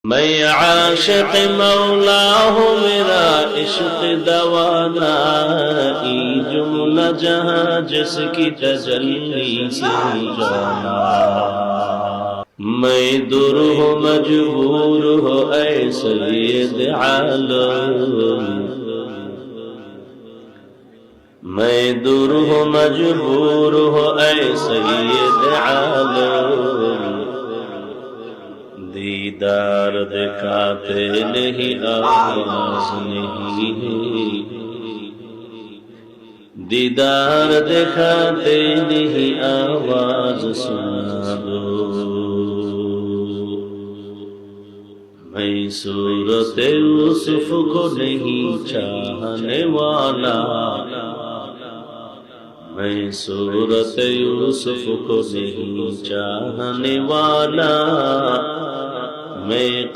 میں عاشق مولا ہوں، میرا عشق دوانا ای جملہ جہاں جس کی تجلی سے جانا۔ میں دور ہوں مجبور ہو اے سید عالم، میں دور ہوں مجبور ہو اے سید عالم، دیدار دکھاتے نہیں آواز نہیں ہے، دیدار دکھاتے نہیں آواز سنا دو۔ میں صورت یوسف کو نہیں چاہنے والا، میں صورت یوسف کو نہیں چاہنے والا، میں